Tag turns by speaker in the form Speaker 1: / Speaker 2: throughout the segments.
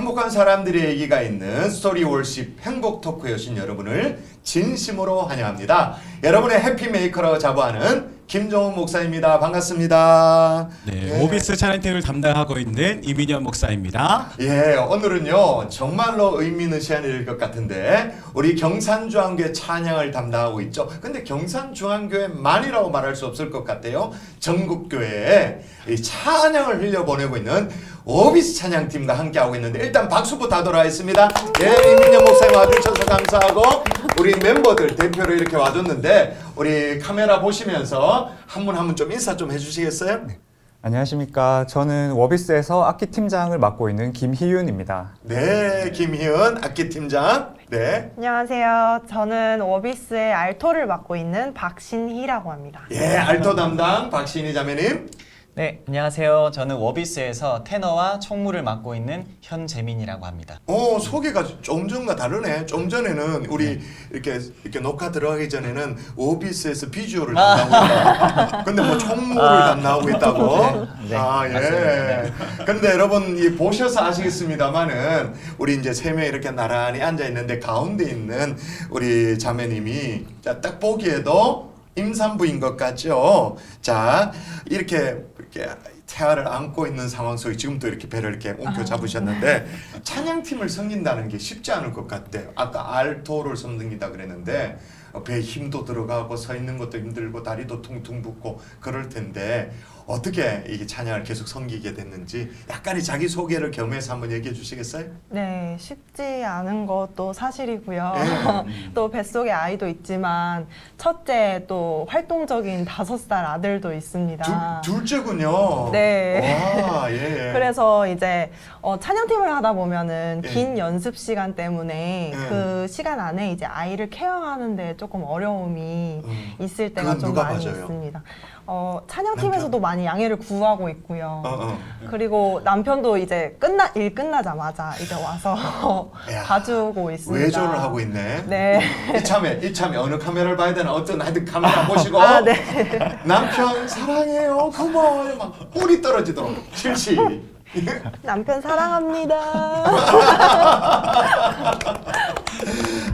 Speaker 1: 행복한 사람들의 얘기가 있는 스토리 월십 행복 토크에 오신 여러분을 진심으로 환영합니다. 여러분의 해피메이커라고 자부하는 김종훈 목사입니다. 반갑습니다.
Speaker 2: 네, 오비스 찬양팀을 담당하고 있는 이민현 목사입니다.
Speaker 1: 예, 오늘은요 정말로 의미 있는 시간일 것 같은데 우리 경산중앙교회 찬양을 담당하고 있죠. 근데 경산중앙교회만이라고 말할 수 없을 것 같아요. 전국교회에 이 찬양을 흘려보내고 있는 오비스 찬양팀과 함께하고 있는데 일단 박수부터 하도록 하겠습니다. 예, 이민현 목사님 와주셔서 감사하고 우리 멤버들 대표로 이렇게 와줬는데 우리 카메라 보시면서 한 분 한 분 좀 인사 좀 해주시겠어요?
Speaker 3: 네. 안녕하십니까. 저는 워비스에서 악기 팀장을 맡고 있는 김희윤입니다.
Speaker 1: 네, 김희은 악기팀장. 네.
Speaker 4: 안녕하세요. 저는 워비스의 알토를 맡고 있는 박신희라고 합니다.
Speaker 1: 예, 알토 담당 박신희 자매님.
Speaker 5: 네, 안녕하세요. 저는 워비스에서 테너와 총무를 맡고 있는 현재민이라고 합니다.
Speaker 1: 소개가 좀 전과 다르네. 좀 전에는 우리 이렇게 녹화 들어가기 전에는 오비스에서 비주얼을 담당하고 있다. 근데 뭐 총무를 담당하고 있다고.
Speaker 5: 네,
Speaker 1: 아, 예. 근데 여러분 이 보셔서 아시겠습니다만은 우리 이제 세 명 이렇게 나란히 앉아 있는데 가운데 있는 우리 자매님이 딱 보기에도 임산부인 것 같죠. 자, 이렇게 태아를 안고 있는 상황 속에 지금도 이렇게 배를 이렇게 옮겨 잡으셨는데 찬양팀을 섬긴다는 게 쉽지 않을 것 같대요. 아까 알토를 섬긴다 그랬는데 배에 힘도 들어가고 서 있는 것도 힘들고 다리도 퉁퉁 붓고 그럴 텐데 어떻게 이게 찬양을 계속 섬기게 됐는지 약간의 자기 소개를 겸해서 한번 얘기해 주시겠어요?
Speaker 4: 네, 쉽지 않은 것도 사실이고요.
Speaker 1: 예.
Speaker 4: 또 뱃속에 아이도 있지만 첫째 또 활동적인 5살 아들도 있습니다.
Speaker 1: 둘째군요.
Speaker 4: 네.
Speaker 1: 와, 예.
Speaker 4: 그래서 이제 찬양팀을 하다 보면은
Speaker 1: 예.
Speaker 4: 긴 연습 시간 때문에
Speaker 1: 예.
Speaker 4: 그 시간 안에 이제 아이를 케어하는데 조금 어려움이 있을 때가
Speaker 1: 그건
Speaker 4: 좀
Speaker 1: 누가
Speaker 4: 많이
Speaker 1: 맞아요?
Speaker 4: 있습니다. 찬양팀에서도 많이 양해를 구하고 있고요.
Speaker 1: 어.
Speaker 4: 그리고 남편도 이제 일 끝나자마자 이제 와서
Speaker 1: 야,
Speaker 4: 봐주고 있습니다.
Speaker 1: 외조를 하고 있네.
Speaker 4: 네.
Speaker 1: 이참에 어느 카메라를 봐야 되나 어떤 하여튼 카메라 보시고
Speaker 4: 아, 네.
Speaker 1: 남편 사랑해요 고마워요 막 뿔이 떨어지도록 실시.
Speaker 4: 남편 사랑합니다.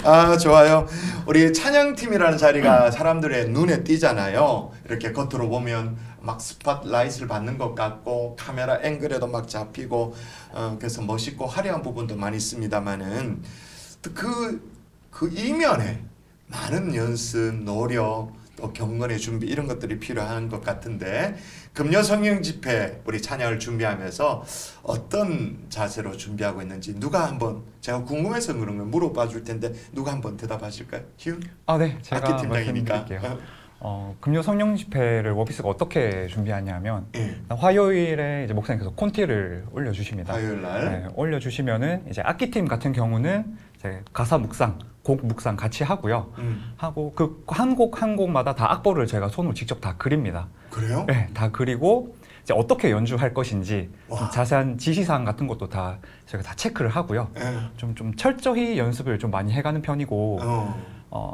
Speaker 1: 아, 좋아요. 우리 찬양팀이라는 자리가 사람들의 눈에 띄잖아요. 이렇게 겉으로 보면 막 스팟라이트를 받는 것 같고 카메라 앵글에도 막 잡히고 그래서 멋있고 화려한 부분도 많이 있습니다만은 그 이면에 많은 연습, 노력, 또 경건의 준비 이런 것들이 필요한 것 같은데 금요 성령 집회 우리 찬양을 준비하면서 어떤 자세로 준비하고 있는지 누가 한번 제가 궁금해서 그런 걸 물어봐 줄 텐데 누가 한번 대답하실까요? 희훈?
Speaker 3: 아, 네. 제가
Speaker 1: 악기 팀장이니까.
Speaker 3: 말씀드릴게요. 금요 성령 집회를 워비스가 어떻게 준비하냐면
Speaker 1: 예.
Speaker 3: 화요일에 이제 목사님께서 콘티를 올려주십니다.
Speaker 1: 화요일 날.
Speaker 3: 네, 올려주시면은 이제 악기팀 같은 경우는 이제 가사 묵상, 곡 묵상 같이 하고요. 하고 그 한 곡 한 곡마다 다 악보를 제가 손으로 직접 다 그립니다.
Speaker 1: 그래요?
Speaker 3: 네, 다 그리고 이제 어떻게 연주할 것인지 좀 자세한 지시사항 같은 것도 다 제가 다 체크를 하고요.
Speaker 1: 예.
Speaker 3: 좀 철저히 연습을 좀 많이 해가는 편이고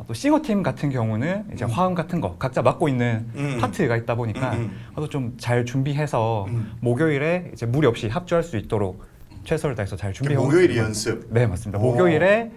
Speaker 3: 또 싱어팀 같은 경우는 이제 화음 같은 거 각자 맡고 있는 파트가 있다 보니까 그것도 좀 잘 준비해서 목요일에 이제 무리 없이 합주할 수 있도록 최선을 다해서 잘 준비하고
Speaker 1: 목요일이
Speaker 3: 있습니다.
Speaker 1: 연습.
Speaker 3: 네, 맞습니다.
Speaker 1: 오.
Speaker 3: 목요일에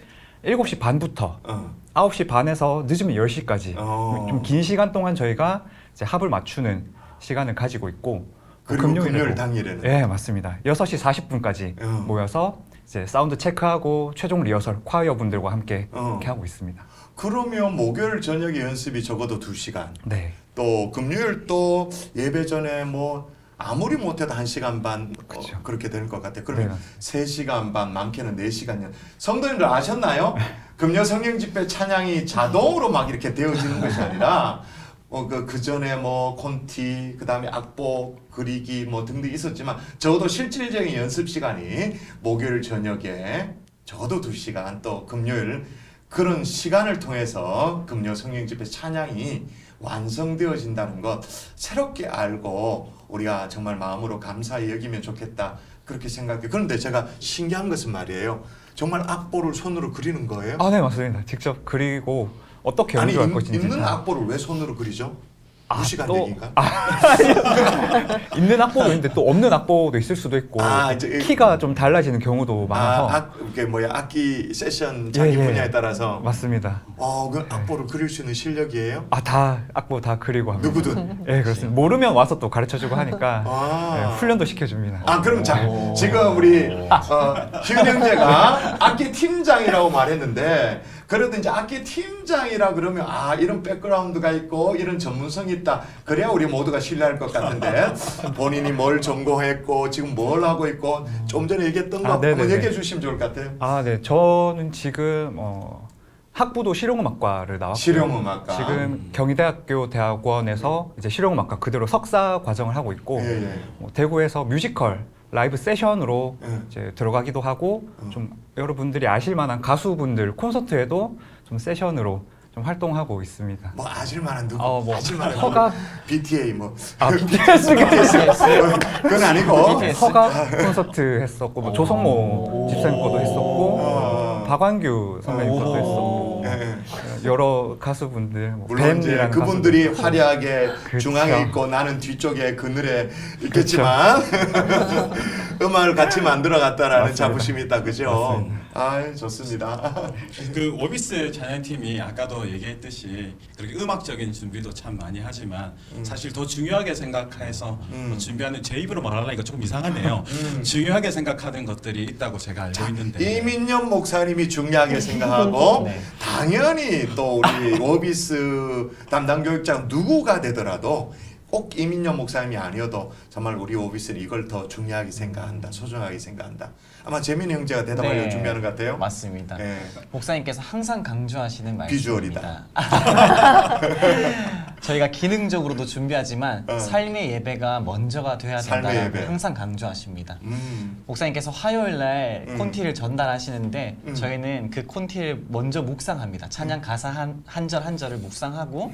Speaker 3: 7시 반부터
Speaker 1: 어.
Speaker 3: 9시 반에서 늦으면 10시까지
Speaker 1: 어.
Speaker 3: 좀 긴 시간 동안 저희가 이제 합을 맞추는 시간을 가지고 있고
Speaker 1: 그리고 금요일
Speaker 3: 금요일에도
Speaker 1: 당일에는
Speaker 3: 네, 맞습니다. 6시 40분까지 모여서 이제 사운드 체크하고 최종 리허설 콰이어 분들과 함께 이렇게 하고 있습니다.
Speaker 1: 그러면 목요일 저녁에 연습이 적어도 2시간.
Speaker 3: 네.
Speaker 1: 또 금요일 또 예배 전에 뭐 아무리 못해도 1시간 반
Speaker 3: 그쵸.
Speaker 1: 그렇게 되는 것 같아요. 그러면
Speaker 3: 네.
Speaker 1: 3시간 반, 많게는 4시간. 성도님들 아셨나요? 금요 성령 집회 찬양이 자동으로 막 이렇게 되어지는 것이 아니라 그 전에 뭐 콘티, 그다음에 악보 그리기 뭐 등등 있었지만 적어도 실질적인 연습 시간이 목요일 저녁에 적어도 2시간 또 금요일 그런 시간을 통해서 금요 성령 집회 찬양이 완성되어진다는 것 새롭게 알고 우리가 정말 마음으로 감사히 여기면 좋겠다 그렇게 생각해요. 그런데 제가 신기한 것은 말이에요. 정말 악보를 손으로 그리는 거예요?
Speaker 3: 아, 네, 맞습니다. 직접 그리고 어떻게
Speaker 1: 아니
Speaker 3: 연주할 것인지
Speaker 1: 있는
Speaker 3: 다.
Speaker 1: 악보를 왜 손으로 그리죠? 무식한
Speaker 3: 또-
Speaker 1: 얘기인가?
Speaker 3: 있는 악보도 있는데 또 없는 악보도 있을 수도 있고
Speaker 1: 이제
Speaker 3: 키가 좀 달라지는 경우도 많아서
Speaker 1: 이게 뭐야 악기 세션 자기
Speaker 3: 예.
Speaker 1: 분야에 따라서.
Speaker 3: 맞습니다.
Speaker 1: 그 악보를 그릴 수 있는 실력이에요?
Speaker 3: 다 악보 다 그리고 합니다.
Speaker 1: 누구든.
Speaker 3: 예, 그렇습니다. 모르면 와서 또 가르쳐주고 하니까 예, 훈련도 시켜줍니다.
Speaker 1: 그럼 자, 지금 우리 희은 형제가 악기 팀장이라고 말했는데 그래도 이제 악기 팀장이라 그러면 이런 백그라운드가 있고 이런 전문성이 있다. 그래야 우리 모두가 신뢰할 것 같은데 본인이 뭘 전공했고 지금 뭘 하고 있고 좀 전에 얘기했던 거 한번
Speaker 3: 네네네.
Speaker 1: 얘기해 주시면 좋을 것 같아요.
Speaker 3: 네. 저는 지금 학부도 실용음악과를 나왔고
Speaker 1: 실용음악과.
Speaker 3: 지금 경희대학교 대학원에서 이제 실용음악과 그대로 석사 과정을 하고 있고
Speaker 1: 예.
Speaker 3: 대구에서 뮤지컬 라이브 세션으로
Speaker 1: 예.
Speaker 3: 이제 들어가기도 하고 좀 여러분들이 아실 만한 가수분들 콘서트에도 좀 세션으로 좀 활동하고 있습니다.
Speaker 1: 뭐 아실만한 누구?
Speaker 3: 뭐
Speaker 1: 아실만한
Speaker 3: 허각
Speaker 1: BTA 뭐
Speaker 3: BTS
Speaker 1: 그건 아니고
Speaker 5: BTS.
Speaker 3: 허각 콘서트 했었고 뭐 조성모 집사님 거도 했었고 박완규 선배님 거도 했었고
Speaker 1: 예.
Speaker 3: 여러 가수분들 뭐
Speaker 1: 물론 이제
Speaker 3: 뱀이라는
Speaker 1: 그분들이
Speaker 3: 가수도
Speaker 1: 화려하게
Speaker 3: 그쵸.
Speaker 1: 중앙에 있고 나는 뒤쪽에 그늘에 있겠지만 음악을 같이 만들어 갔다라는
Speaker 3: 맞습니다.
Speaker 1: 자부심이 있다 그죠?
Speaker 3: 맞습니다.
Speaker 1: 좋습니다.
Speaker 2: 그 오비스 찬양팀이 아까도 얘기했듯이 그렇게 음악적인 준비도 참 많이 하지만 사실 더 중요하게 생각해서 준비하는 제 입으로 말하려니까 조금 이상하네요. 중요하게 생각하는 것들이 있다고 제가 알고 있는데
Speaker 1: 이민년 목사님이 중요하게 생각하고
Speaker 5: 네.
Speaker 1: 당연히 또 우리 오비스 담당 교육장 누구가 되더라도 꼭 이민년 목사님이 아니어도 정말 우리 오비스는 이걸 더 중요하게 생각한다, 소중하게 생각한다. 아마 재민이 형제가 대답하려고
Speaker 5: 네.
Speaker 1: 준비하는 것 같아요.
Speaker 5: 맞습니다.
Speaker 1: 네.
Speaker 5: 목사님께서 항상 강조하시는
Speaker 1: 비주얼이다.
Speaker 5: 말씀입니다. 저희가 기능적으로도 준비하지만
Speaker 1: 어.
Speaker 5: 삶의 예배가 먼저가 돼야
Speaker 1: 삶의
Speaker 5: 된다고
Speaker 1: 예배.
Speaker 5: 항상 강조하십니다.
Speaker 1: 음.
Speaker 5: 목사님께서 화요일 날 콘티를 전달하시는데
Speaker 1: 음.
Speaker 5: 저희는 그 콘티를 먼저 묵상합니다. 찬양 가사 한 절 한 절을 묵상하고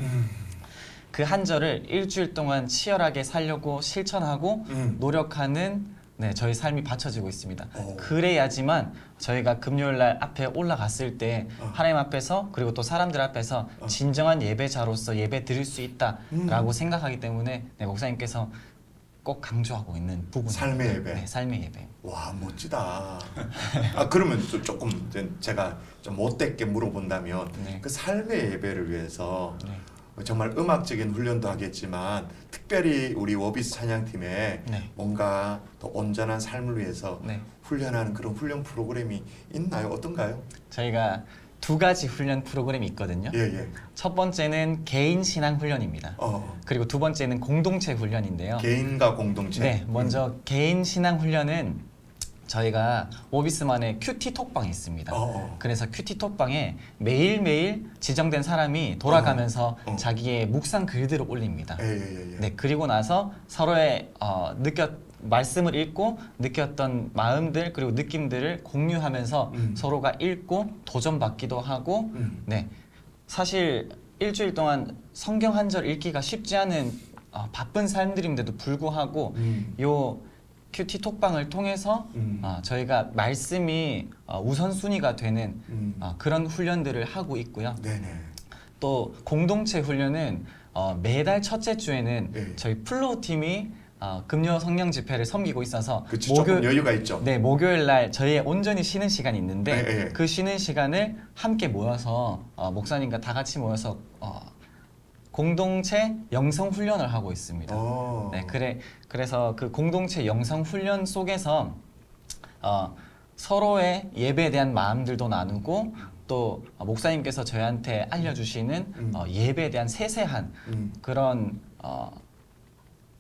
Speaker 5: 그 한 절을 일주일 동안 치열하게 살려고 실천하고 노력하는 저희 삶이 받쳐지고 있습니다. 그래야지만 저희가 금요일 날 앞에 올라갔을 때 하나님 앞에서 그리고 또 사람들 앞에서 진정한 예배자로서 예배 드릴 수 있다라고 생각하기 때문에 목사님께서 꼭 강조하고 있는 부분.
Speaker 1: 삶의 예배.
Speaker 5: 네, 삶의 예배.
Speaker 1: 와 멋지다. 그러면 또 조금 제가 좀 못되게 물어본다면
Speaker 5: 네.
Speaker 1: 그 삶의 예배를 위해서
Speaker 5: 네.
Speaker 1: 정말 음악적인 훈련도 하겠지만 특별히 우리 워비스 찬양팀에
Speaker 5: 네.
Speaker 1: 뭔가 더 온전한 삶을 위해서
Speaker 5: 네.
Speaker 1: 훈련하는 그런 훈련 프로그램이 있나요? 어떤가요?
Speaker 5: 저희가 두 가지 훈련 프로그램이 있거든요.
Speaker 1: 예.
Speaker 5: 첫 번째는 개인 신앙 훈련입니다. 그리고 두 번째는 공동체 훈련인데요.
Speaker 1: 개인과 공동체.
Speaker 5: 네, 먼저 개인 신앙 훈련은 저희가 오비스만의 큐티 톡방이 있습니다. 그래서 큐티 톡방에 매일매일 지정된 사람이 돌아가면서 자기의 묵상 글들을 올립니다.
Speaker 1: 예.
Speaker 5: 네, 그리고 나서 서로의 말씀을 읽고 느꼈던 마음들 그리고 느낌들을 공유하면서 서로가 읽고 도전받기도 하고 네, 사실 일주일 동안 성경 한 절 읽기가 쉽지 않은 바쁜 삶들인데도 불구하고 요 큐티 톡방을 통해서 저희가 말씀이 우선순위가 되는 그런 훈련들을 하고 있고요.
Speaker 1: 네네.
Speaker 5: 또 공동체 훈련은 매달 첫째 주에는
Speaker 1: 네.
Speaker 5: 저희 플로우 팀이 금요 성령 집회를 섬기고 있어서
Speaker 1: 그치, 조금 여유가 있죠.
Speaker 5: 네, 목요일 날 저희의 온전히 쉬는 시간이 있는데
Speaker 1: 네.
Speaker 5: 그 쉬는 시간을 함께 모여서 목사님과 다 같이 모여서 공동체 영성 훈련을 하고 있습니다. 네, 그래서 그 공동체 영성 훈련 속에서 서로의 예배에 대한 마음들도 나누고 또 목사님께서 저희한테 알려주시는 예배에 대한 세세한 그런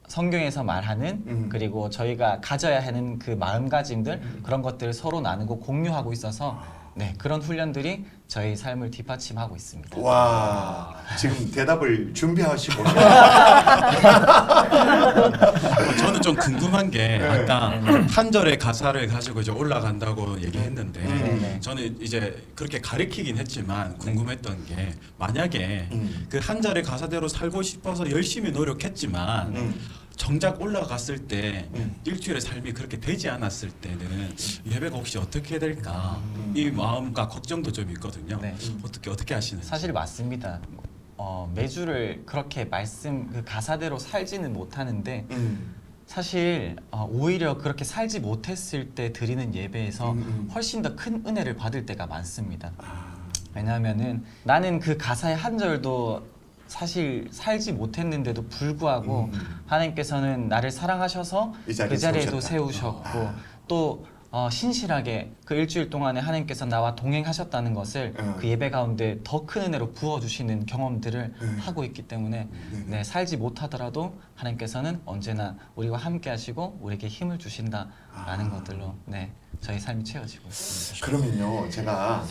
Speaker 5: 성경에서 말하는 그리고 저희가 가져야 하는 그 마음가짐들 그런 것들을 서로 나누고 공유하고 있어서 네, 그런 훈련들이 저희 삶을 뒷받침하고 있습니다.
Speaker 1: 와 지금 대답을 준비하시고
Speaker 2: 저는 좀 궁금한 게 아까 한 절의 가사를 가지고 이제 올라간다고 얘기했는데 저는 이제 그렇게 가르치긴 했지만 궁금했던 게 만약에 그 한 절의 가사대로 살고 싶어서 열심히 노력했지만 정작 올라갔을 때 일주일의 삶이 그렇게 되지 않았을 때는 예배가 혹시 어떻게 될까 이 마음과 걱정도 좀 있거든요.
Speaker 5: 네.
Speaker 2: 어떻게 하시는지.
Speaker 5: 사실 맞습니다. 매주를 그렇게 그 가사대로 살지는 못하는데 사실 오히려 그렇게 살지 못했을 때 드리는 예배에서 훨씬 더 큰 은혜를 받을 때가 많습니다. 왜냐하면은 나는 그 가사의 한 절도 사실 살지 못했는데도 불구하고 하나님께서는 나를 사랑하셔서
Speaker 1: 이 자리에
Speaker 5: 그 자리에도
Speaker 1: 세우셨다.
Speaker 5: 세우셨고 또 신실하게 그 일주일 동안에 하나님께서 나와 동행하셨다는 것을 그 예배 가운데 더 큰 은혜로 부어주시는 경험들을 하고 있기 때문에 네, 살지 못하더라도 하나님께서는 언제나 우리와 함께 하시고 우리에게 힘을 주신다라는 것들로 네, 저희 삶이 채워지고 있습니다.
Speaker 1: 그러면요, 제가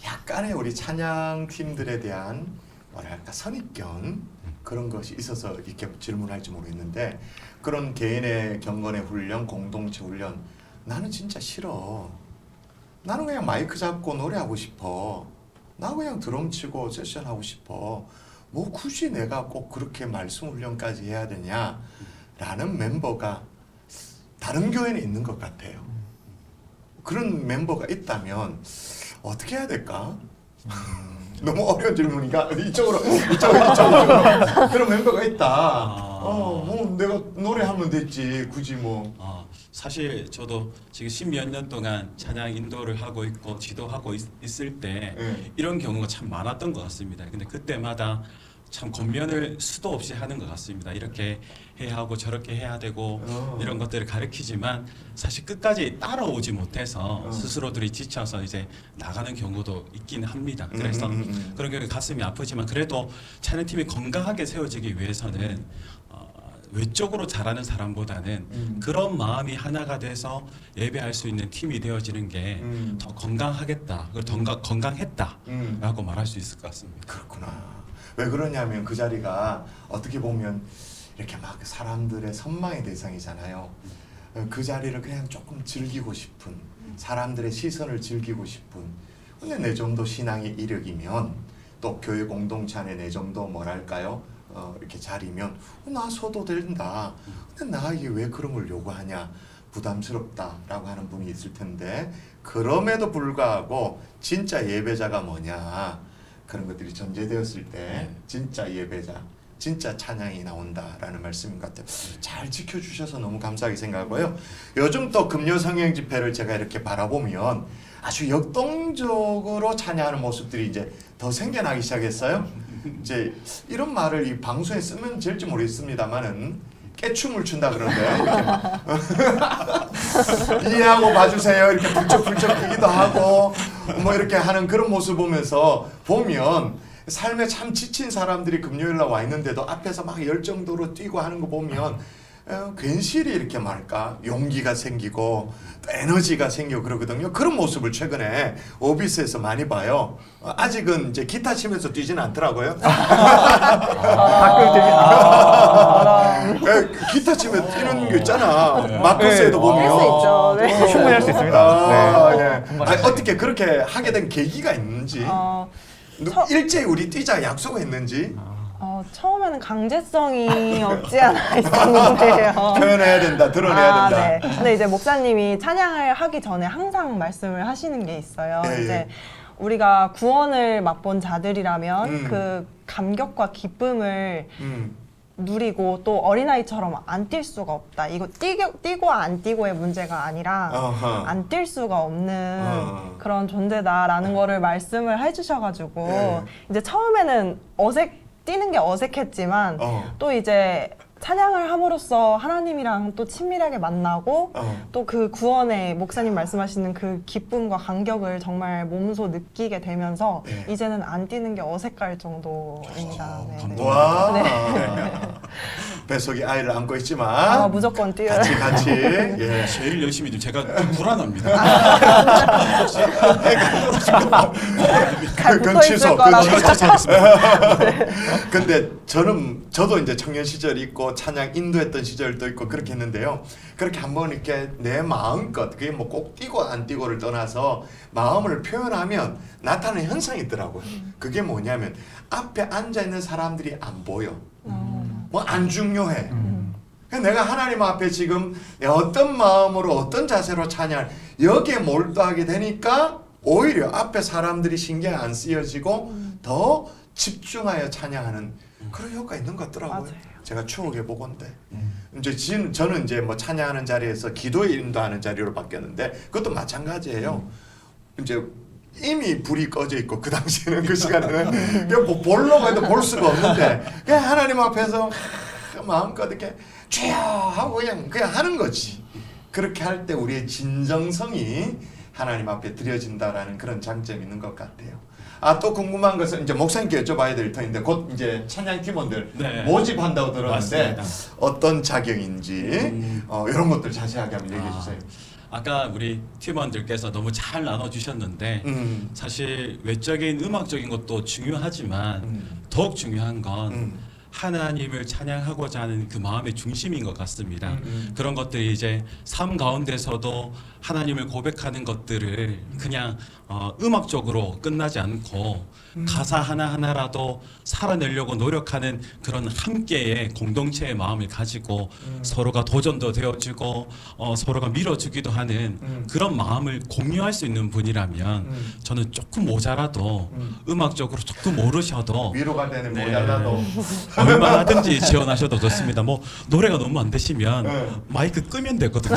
Speaker 1: 약간의 우리 찬양 팀들에 대한 뭐랄까 선입견 그런 것이 있어서 이렇게 질문할지 모르겠는데, 그런 개인의 경건의 훈련, 공동체 훈련 나는 진짜 싫어. 나는 그냥 마이크 잡고 노래하고 싶어. 나 그냥 드럼 치고 세션 하고 싶어. 뭐 굳이 내가 꼭 그렇게 말씀 훈련까지 해야 되냐? 라는 멤버가 다른 교회는 있는 것 같아요. 그런 멤버가 있다면 어떻게 해야 될까? 너무 어려운 질문이니까 이쪽으로 그런 멤버가 있다. 뭐 내가 노래하면 됐지. 굳이 뭐.
Speaker 2: 사실 저도 지금 10몇 년 동안 찬양 인도를 하고 있고 지도하고 있을 때 이런 경우가 참 많았던 것 같습니다. 근데 그때마다 참 권면을 수도 없이 하는 것 같습니다. 이렇게 해야 하고 저렇게 해야 되고 이런 것들을 가르치지만 사실 끝까지 따라오지 못해서 스스로들이 지쳐서 이제 나가는 경우도 있긴 합니다. 그래서 그런 경우에 가슴이 아프지만 그래도 찬양팀이 건강하게 세워지기 위해서는 외적으로 잘하는 사람보다는 그런 마음이 하나가 돼서 예배할 수 있는 팀이 되어지는 게 더 건강하겠다, 더 건강했다라고 말할 수 있을 것 같습니다.
Speaker 1: 그렇구나. 왜 그러냐면 그 자리가 어떻게 보면 이렇게 막 사람들의 선망의 대상이잖아요. 그 자리를 그냥 조금 즐기고 싶은, 사람들의 시선을 즐기고 싶은, 근데 내 정도 신앙의 이력이면 또 교회 공동체 안에 내 정도 뭐랄까요? 이렇게 자리면 나서도 된다. 근데 나에게 왜 그런 걸 요구하냐? 부담스럽다라고 하는 분이 있을 텐데, 그럼에도 불구하고 진짜 예배자가 뭐냐? 그런 것들이 전제되었을 때 진짜 예배자, 진짜 찬양이 나온다라는 말씀인 것 같아요. 잘 지켜주셔서 너무 감사하게 생각하고요. 요즘 또 금요 성령 집회를 제가 이렇게 바라보면 아주 역동적으로 찬양하는 모습들이 이제 더 생겨나기 시작했어요. 이제 이런 말을 이 방송에 쓰면 될지 모르겠습니다만은 깨춤을 춘다 그러는데 이해하고 봐주세요. 이렇게 불쩍불쩍 뛰기도 하고 뭐 이렇게 하는 그런 모습 보면서 보면 삶에 참 지친 사람들이 금요일날 와 있는데도 앞에서 막 열정도로 뛰고 하는 거 보면 괜시리 이렇게 말까 용기가 생기고 또 에너지가 생기고 그러거든요. 그런 모습을 최근에 오비스에서 많이 봐요. 아직은 이제 기타 치면서 뛰지는 않더라고요.
Speaker 3: 가끔 되게
Speaker 1: 기타 치면 뛰는 거 있잖아. 마커스에도 보면.
Speaker 4: 할 수 있죠. 네.
Speaker 3: 충분히 할 수 있습니다. 네.
Speaker 1: 네. 아니, 어떻게 그렇게 하게 된 계기가 있는지, 일제히 우리 뛰자 약속을 했는지.
Speaker 4: 처음에는 강제성이 없지 않아 있었는데요.
Speaker 1: 표현해야 된다, 드러내야 된다.
Speaker 4: 네. 근데 이제 목사님이 찬양을 하기 전에 항상 말씀을 하시는 게 있어요.
Speaker 1: 예,
Speaker 4: 이제
Speaker 1: 예.
Speaker 4: 우리가 구원을 맛본 자들이라면 그 감격과 기쁨을 누리고 또 어린아이처럼 안 뛸 수가 없다. 이거 뛰고 안 뛰고의 문제가 아니라 안 뛸 수가 없는 그런 존재다라는 거를 말씀을 해주셔가지고 이제 처음에는 뛰는 게 어색했지만 또 이제 찬양을 함으로써 하나님이랑 또 친밀하게 만나고 또 그 구원의 목사님 말씀하시는 그 기쁨과 감격을 정말 몸소 느끼게 되면서 이제는 안 뛰는 게 어색할 정도입니다. 네, 네.
Speaker 1: 와. 뱃속에 아이를 안고 있지만
Speaker 4: 무조건 뛰어요.
Speaker 1: 같이 예.
Speaker 2: 제일 열심히 좀 제가 좀 불안합니다.
Speaker 1: 그건 취소.
Speaker 4: 거라고.
Speaker 1: 근데 저도 이제 청년 시절 있고 찬양 인도했던 시절도 있고 그렇게 했는데요. 그렇게 한번 이렇게 내 마음껏, 그게 뭐 꼭 뛰고 안 뛰고를 떠나서 마음을 표현하면 나타나는 현상이 있더라고요. 그게 뭐냐면 앞에 앉아 있는 사람들이 안 보여. 뭐 안 중요해. 내가 하나님 앞에 지금 어떤 마음으로 어떤 자세로 찬양, 여기에 몰두하게 되니까 오히려 앞에 사람들이 신경 안 쓰여지고 더 집중하여 찬양하는 그런 효과 있는 것 같더라고요.
Speaker 4: 맞아요.
Speaker 1: 제가 추억해 보건데 이제 저는 이제 뭐 찬양하는 자리에서 기도에 인도하는 자리로 바뀌었는데 그것도 마찬가지예요. 이제 이미 불이 꺼져 있고 그 당시에는 그 시간에는 그냥 뭐 보려고 해도 볼 수가 없는데 그냥 하나님 앞에서 마음껏 이렇게 주여 하고 그냥 하는 거지. 그렇게 할 때 우리의 진정성이 하나님 앞에 드려진다라는 그런 장점이 있는 것 같아요. 또 궁금한 것은 이제 목사님께 여쭤봐야 될 터인데 곧 이제 찬양 팀원들
Speaker 2: 네.
Speaker 1: 모집한다고 들었는데
Speaker 2: 맞습니다.
Speaker 1: 어떤 자격인지 이런 것들 자세하게 한번 얘기해 주세요.
Speaker 2: 아까 우리 팀원들께서 너무 잘 나눠주셨는데 사실 외적인 음악적인 것도 중요하지만 더욱 중요한 건 하나님을 찬양하고자 하는 그 마음의 중심인 것 같습니다. 그런 것들이 이제 삶 가운데서도 하나님을 고백하는 것들을 그냥 음악적으로 끝나지 않고 가사 하나하나라도 살아내려고 노력하는 그런 함께의 공동체의 마음을 가지고 서로가 도전도 되어주고 서로가 밀어주기도 하는 그런 마음을 공유할 수 있는 분이라면 저는 조금 모자라도 음악적으로 조금 모르셔도
Speaker 1: 위로가 되는
Speaker 2: 네.
Speaker 1: 모자라도
Speaker 2: 얼마든지 지원하셔도 좋습니다. 뭐 노래가 너무 안 되시면
Speaker 1: 네.
Speaker 2: 마이크 끄면 되거든요.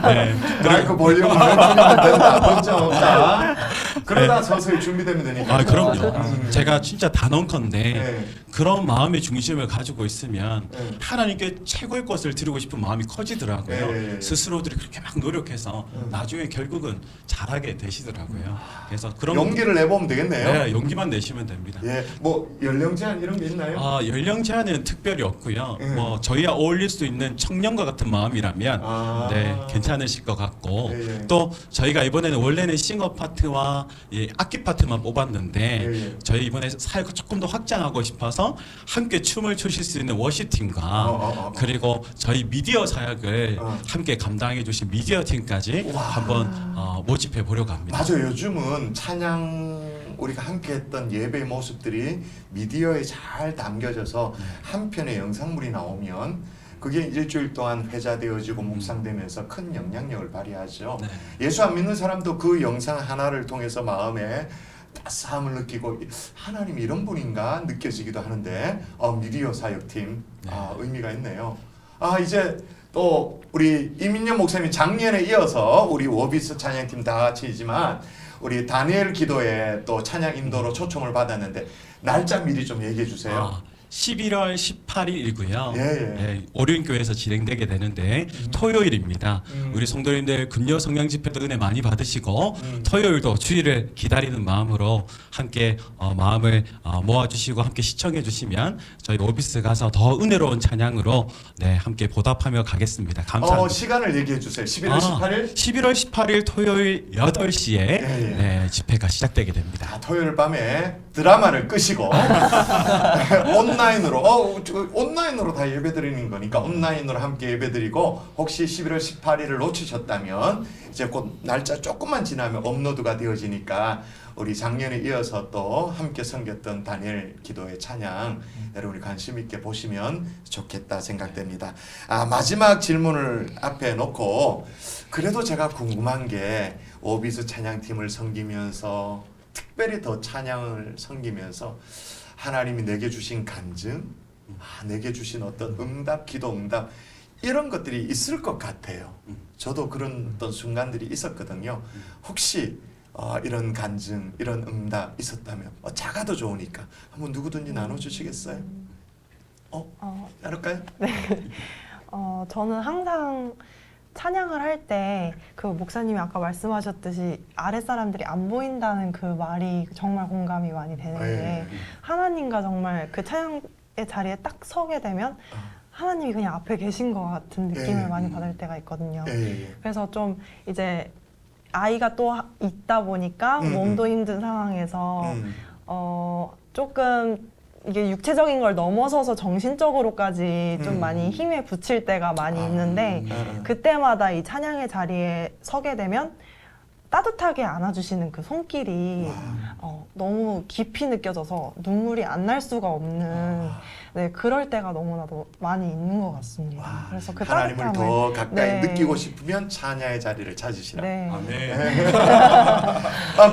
Speaker 2: 네.
Speaker 1: 마이크 볼륨을 낮추면 된다. 걱정 없다. 그러다 서서히 준비되면 되니까.
Speaker 2: 그럼요. 제가 진짜 단언컨대
Speaker 1: 네.
Speaker 2: 그런 마음의 중심을 가지고 있으면
Speaker 1: 네.
Speaker 2: 하나님께 최고의 것을 드리고 싶은 마음이 커지더라고요.
Speaker 1: 네.
Speaker 2: 스스로들이 그렇게 막 노력해서 나중에 결국은 잘하게 되시더라고요. 그래서 그런
Speaker 1: 용기를 내보면 되겠네요.
Speaker 2: 네, 용기만 내시면 됩니다.
Speaker 1: 예, 뭐 연령 제한 이런 게 있나요?
Speaker 2: 연령 제한은 특별히 없고요.
Speaker 1: 예.
Speaker 2: 뭐 저희와 어울릴 수 있는 청년과 같은 마음이라면 네, 괜찮으실 것 같고
Speaker 1: 예.
Speaker 2: 또 저희가 이번에는 원래는 싱어 파트와 악기 파트만 뽑았는데
Speaker 1: 예.
Speaker 2: 저희 이번에 사역을 조금 더 확장하고 싶어서 함께 춤을 추실 수 있는 워시팀과 그리고 저희 미디어 사역을 함께 감당해 주신 미디어 팀까지 한번 모집해 보려고 합니다.
Speaker 1: 맞아요. 요즘은 찬양 우리가 함께했던 예배의 모습들이 미디어에 잘 담겨져서 한 편의 영상물이 나오면 그게 일주일 동안 회자되어지고 묵상되면서 큰 영향력을 발휘하죠.
Speaker 2: 네.
Speaker 1: 예수 안 믿는 사람도 그 영상 하나를 통해서 마음에 따스함을 느끼고 하나님이 이런 분인가 느껴지기도 하는데 미디어 사역팀 의미가 있네요. 이제 또 우리 이민영 목사님이 작년에 이어서 우리 워비스 찬양팀 다 같이지만 우리 다니엘 기도에 또 찬양 인도로 초청을 받았는데 날짜 미리 좀 얘기해 주세요.
Speaker 2: 11월 18일이고요.
Speaker 1: 예.
Speaker 2: 오륜교회에서 진행되게 되는데 토요일입니다. 우리 성도님들 금요 성령 집회도 은혜 많이 받으시고 토요일도 주일을 기다리는 마음으로 함께 마음을 모아주시고 함께 시청해 주시면 저희 오비스 가서 더 은혜로운 찬양으로 함께 보답하며 가겠습니다. 감사합니다.
Speaker 1: 시간을 얘기해 주세요. 11월 18일?
Speaker 2: 11월 18일 토요일 8시에
Speaker 1: 예.
Speaker 2: 집회가 시작되게 됩니다.
Speaker 1: 토요일 밤에 드라마를 끄시고 온라인으로 다 예배드리는 거니까 온라인으로 함께 예배드리고 혹시 11월 18일을 놓치셨다면 이제 곧 날짜 조금만 지나면 업로드가 되어지니까 우리 작년에 이어서 또 함께 섬겼던 다니엘 기도의 찬양 여러분이 관심 있게 보시면 좋겠다 생각됩니다. 마지막 질문을 앞에 놓고 그래도 제가 궁금한 게 오비스 찬양팀을 섬기면서 특별히 더 찬양을 섬기면서 하나님이 내게 주신 간증, 내게 주신 어떤 응답, 기도 응답 이런 것들이 있을 것 같아요. 저도 그런 어떤 순간들이 있었거든요. 혹시 이런 간증, 이런 응답 있었다면 작아도 좋으니까 한번 누구든지 나눠주시겠어요? 나눌까요?
Speaker 4: 네. 저는 항상 찬양을 할 때 그 목사님이 아까 말씀하셨듯이 아랫사람들이 안 보인다는 그 말이 정말 공감이 많이 되는데 하나님과 정말 그 찬양의 자리에 딱 서게 되면 하나님이 그냥 앞에 계신 것 같은 느낌을 많이 받을 때가 있거든요. 그래서 좀 이제 아이가 또 있다 보니까 몸도 힘든 상황에서 조금 이게 육체적인 걸 넘어서서 정신적으로까지 좀 많이 힘에 부칠 때가 많이 있는데 그때마다 이 찬양의 자리에 서게 되면 따뜻하게 안아주시는 그 손길이 너무 깊이 느껴져서 눈물이 안 날 수가 없는 네, 그럴 때가 너무나도 많이 있는 것 같습니다.
Speaker 1: 와,
Speaker 4: 그래서 그
Speaker 1: 하나님을
Speaker 4: 따뜻함을
Speaker 1: 더 가까이
Speaker 4: 네.
Speaker 1: 느끼고 싶으면 찬양의 자리를 찾으시라.
Speaker 4: 네.
Speaker 2: 아멘.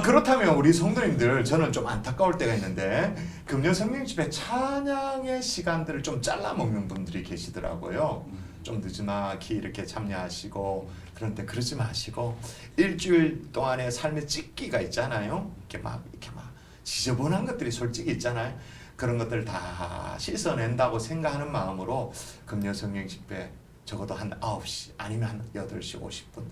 Speaker 1: 그렇다면 우리 성도님들 저는 좀 안타까울 때가 있는데 금요 성령 집회 찬양의 시간들을 좀 잘라 먹는 분들이 계시더라고요. 좀 늦지막히 이렇게 참여하시고 그런데 그러지 마시고 일주일 동안의 삶의 찢기가 있잖아요. 이렇게 막 지저분한 것들이 솔직히 있잖아요. 그런 것들 다 씻어낸다고 생각하는 마음으로 금요 성령 집회 적어도 한 9시 아니면 한 8시 50분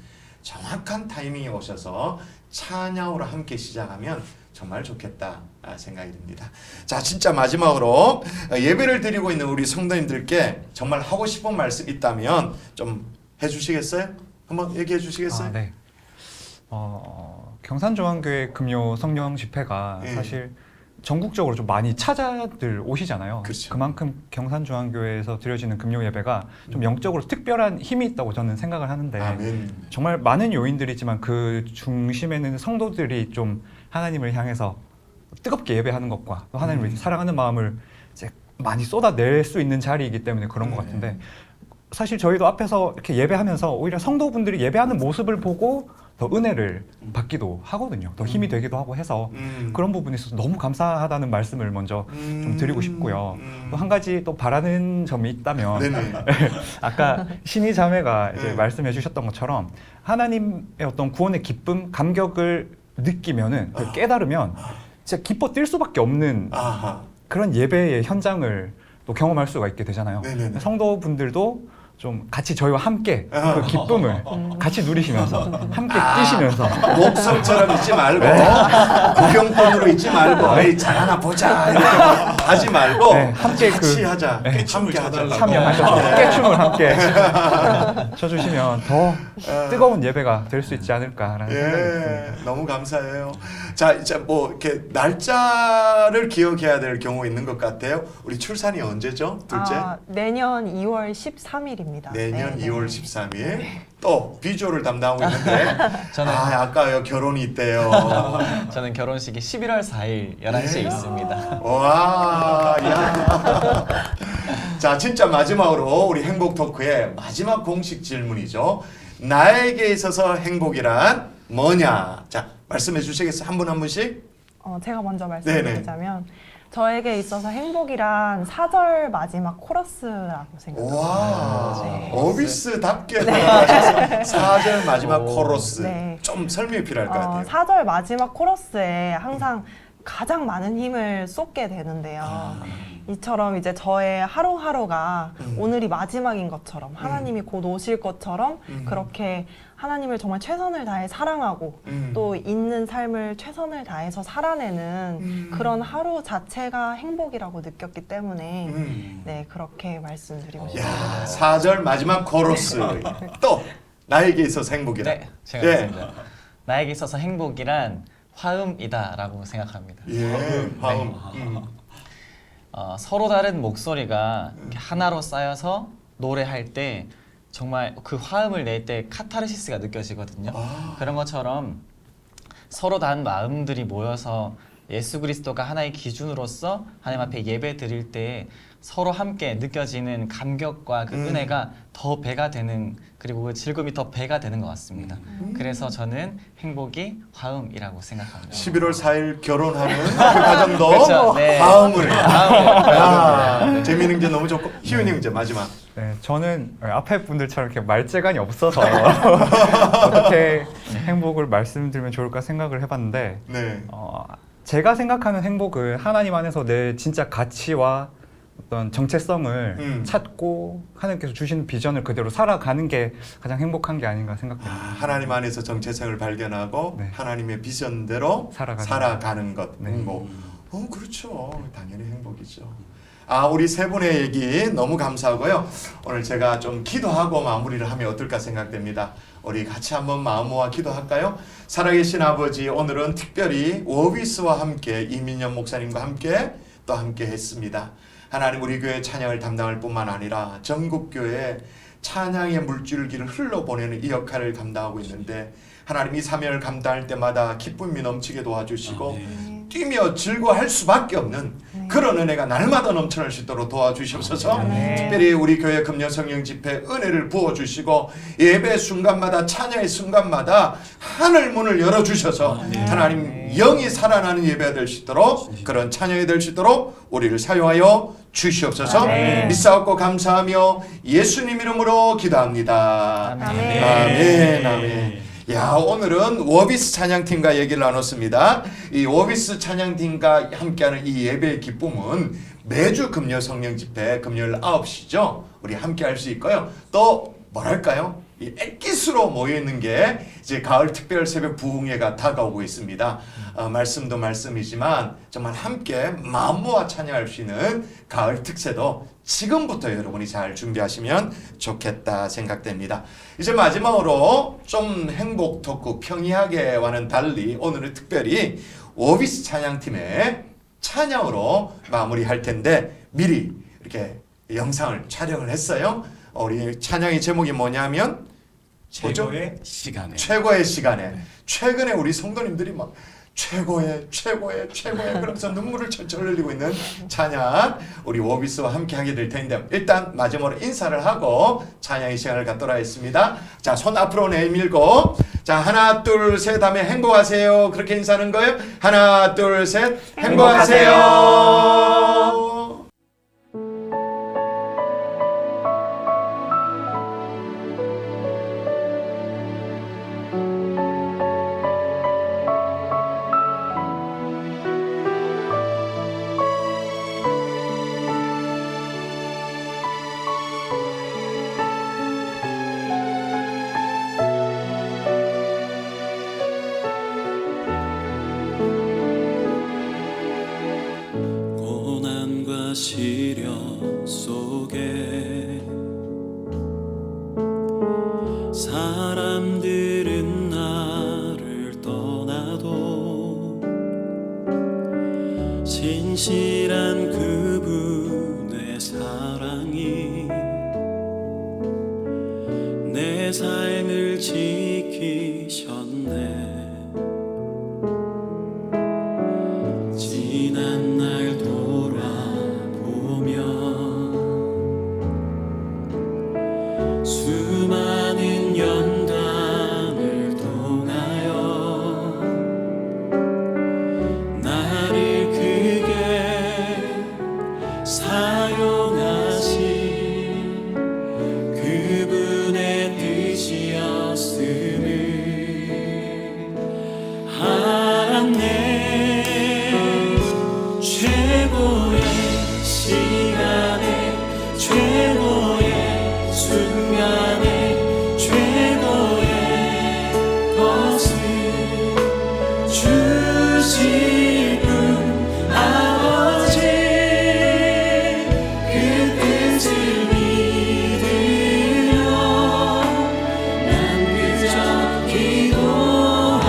Speaker 1: 정확한 타이밍에 오셔서 찬양으로 함께 시작하면 정말 좋겠다 생각이 듭니다. 자, 진짜 마지막으로 예배를 드리고 있는 우리 성도님들께 정말 하고 싶은 말씀 있다면 좀 해주시겠어요? 한번 얘기해 주시겠어요?
Speaker 3: 네. 경산중앙교회 금요 성령 집회가
Speaker 1: 예.
Speaker 3: 사실 전국적으로 좀 많이 찾아들 오시잖아요.
Speaker 1: 그렇죠.
Speaker 3: 그만큼 경산중앙교회에서 드려지는 금요 예배가 좀 영적으로 특별한 힘이 있다고 저는 생각을 하는데
Speaker 1: 아멘.
Speaker 3: 정말 많은 요인들이 있지만 그 중심에는 성도들이 좀 하나님을 향해서 뜨겁게 예배하는 것과 또 하나님을 사랑하는 마음을 이제 많이 쏟아낼 수 있는 자리이기 때문에 그런 것 같은데 사실 저희도 앞에서 이렇게 예배하면서 오히려 성도분들이 예배하는 모습을 보고 더 은혜를 받기도 하거든요. 더 힘이 되기도 하고 해서 그런 부분에 있어서 너무 감사하다는 말씀을 먼저 좀 드리고 싶고요. 또 한 가지 또 바라는 점이 있다면
Speaker 1: 네네.
Speaker 3: 아까 신희 자매가 이제
Speaker 1: 네.
Speaker 3: 말씀해 주셨던 것처럼 하나님의 어떤 구원의 기쁨, 감격을 느끼면은 그걸 깨달으면 진짜 기뻐 뛸 수밖에 없는
Speaker 1: 아하.
Speaker 3: 그런 예배의 현장을 또 경험할 수가 있게 되잖아요.
Speaker 1: 네네네.
Speaker 3: 성도분들도 좀 같이 저희와 함께 그 기쁨을 같이 누리시면서 함께 뛰시면서
Speaker 1: 목성처럼 있지 말고 구경꾼으로 있지 말고 에이 잘 하나 보자 이렇게 하지 말고
Speaker 3: 네, 함께
Speaker 1: 같이
Speaker 3: 그-
Speaker 1: 하자.
Speaker 3: 네.
Speaker 1: 함께 하자.
Speaker 3: 참여하셔서 깨춤을 함께 쳐주시면 더 뜨거운 예배가 될 수 있지 않을까라는 생각이 듭니다.
Speaker 1: 예, 너무 감사해요. 자, 이제 뭐 이렇게 날짜를 기억해야 될 경우 있는 것 같아요. 우리 출산이 언제죠? 둘째?
Speaker 4: 내년 2월 13일입니다.
Speaker 1: 내년 2월 13일. 또 비주얼을 담당하고 있는데
Speaker 5: 저는-
Speaker 1: 아까요 결혼이 있대요.
Speaker 5: 저는 결혼식이 11월 4일 11시에
Speaker 1: 예?
Speaker 5: 있습니다.
Speaker 1: 와, 야. 자, 진짜 마지막으로 우리 행복 토크의 마지막 공식 질문이죠. 나에게 있어서 행복이란 뭐냐? 자, 말씀해 주시겠어요? 한 분 한 분씩?
Speaker 4: 제가 먼저 말씀드리자면 저에게 있어서 행복이란 4절 마지막 코러스라고 생각합니다.
Speaker 1: 와,
Speaker 4: 네.
Speaker 1: 어비스답게 나가셔서 4절 마지막
Speaker 5: 오.
Speaker 1: 코러스.
Speaker 4: 네.
Speaker 1: 좀 설명이 필요할 것 같아요.
Speaker 4: 4절 마지막 코러스에 항상 가장 많은 힘을 쏟게 되는데요. 이처럼 이제 저의 하루하루가 오늘이 마지막인 것처럼 하나님이 곧 오실 것처럼 그렇게 하나님을 정말 최선을 다해 사랑하고 또 있는 삶을 최선을 다해서 살아내는 그런 하루 자체가 행복이라고 느꼈기 때문에 네 그렇게 말씀드리고 싶습니다.
Speaker 1: 야, 4절 마지막 코러스. 또 나에게 있어서 행복이다.
Speaker 5: 네, 제가
Speaker 1: 예.
Speaker 5: 있습니다. 나에게 있어서 행복이란 화음이다라고 생각합니다.
Speaker 1: 예, 화음.
Speaker 5: 서로 다른 목소리가 이렇게 하나로 쌓여서 노래할 때 정말 그 화음을 낼 때 카타르시스가 느껴지거든요. 그런 것처럼 서로 다른 마음들이 모여서 예수 그리스도가 하나의 기준으로서 하나님 앞에 예배 드릴 때 서로 함께 느껴지는 감격과 그 은혜가 더 배가 되는 그리고 그 즐거움이 더 배가 되는 것 같습니다. 그래서 저는 행복이 화음이라고 생각합니다.
Speaker 1: 11월 4일 결혼하는 그 가정도
Speaker 5: 그렇죠. 네.
Speaker 1: 화음을.
Speaker 5: 화음을.
Speaker 1: 아, 재미있는 게 너무 좋고 희은이 이제 마지막.
Speaker 3: 네, 저는 앞에 분들처럼 이렇게 말재간이 없어서 어떻게 행복을 말씀드리면 좋을까 생각을 해봤는데
Speaker 1: 네.
Speaker 3: 제가 생각하는 행복은 하나님 안에서 내 진짜 가치와 어떤 정체성을 찾고 하나님께서 주시는 비전을 그대로 살아가는 게 가장 행복한 게 아닌가 생각합니다.
Speaker 1: 하나님 안에서 정체성을 발견하고
Speaker 3: 네.
Speaker 1: 하나님의 비전대로 살아가는 것.
Speaker 3: 네.
Speaker 1: 행복. 그렇죠. 당연히 행복이죠. 우리 세 분의 얘기 너무 감사하고요. 오늘 제가 좀 기도하고 마무리를 하면 어떨까 생각됩니다. 우리 같이 한번 마음 모아 기도할까요? 살아계신 아버지, 오늘은 특별히 워비스와 함께 이민영 목사님과 함께 또 함께 했습니다. 하나님, 우리 교회 찬양을 담당할 뿐만 아니라 전국 교회 찬양의 물줄기를 흘러보내는 이 역할을 감당하고 있는데 하나님 이 사명을 감당할 때마다 기쁨이 넘치게 도와주시고 뛰며 즐거워할 수밖에 없는 그런 은혜가 날마다 넘쳐날 수 있도록 도와주시옵소서. 특별히 우리 교회 금요 성령 집회 은혜를 부어주시고 예배 순간마다 찬양의 순간마다 하늘 문을 열어주셔서 하나님 영이 살아나는 예배가 될 수 있도록 그런 찬양이 될 수 있도록 우리를 사용하여 주시옵소서. 믿사옵고 감사하며 예수님 이름으로 기도합니다. 아멘. 아멘. 야, 오늘은 워비스 찬양팀과 얘기를 나눴습니다. 이 워비스 찬양팀과 함께하는 이 예배의 기쁨은 매주 금요 성령 집회 금요일 9시죠. 우리 함께 할 수 있고요. 또 뭐랄까요? 이 액기스로 모여 있는 게 이제 가을 특별 새벽 부흥회가 다가오고 있습니다. 말씀도 말씀이지만 정말 함께 마음 모아 찬양할 수 있는 가을 특세도 지금부터 여러분이 잘 준비하시면 좋겠다 생각됩니다. 이제 마지막으로 좀 행복 토크 평이하게와는 달리 오늘은 특별히 워비스 찬양팀의 찬양으로 마무리할 텐데 미리 이렇게 영상을 촬영을 했어요. 우리 찬양의 제목이 뭐냐면
Speaker 2: 최고의 시간에.
Speaker 1: 최고의 시간에. 최근에 우리 성도님들이 막 최고의 그러면서 눈물을 철철 흘리고 있는 찬양 우리 워비스와 함께 하게 될 텐데 일단 마지막으로 인사를 하고 찬양의 시간을 갖도록 하겠습니다. 자, 손 앞으로 내밀고 자, 하나 둘 셋 하면 행복하세요. 그렇게 인사하는 거예요. 하나 둘 셋 행복하세요.
Speaker 6: 고난과 시련 속에 사람들은 나를 떠나도 진실한 그분의 사랑이 내 삶을 지키셨네. 지난 날 돌아보면 수많은 연단을 통하여 나를 크게 사용하신 그분의 뜻이었음을 알았네. 최고의 시간에 최고의 순간에 최고의 것을 주실 분 아버지 그 뜻을 믿으며 난 그저 기도하리.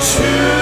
Speaker 6: 주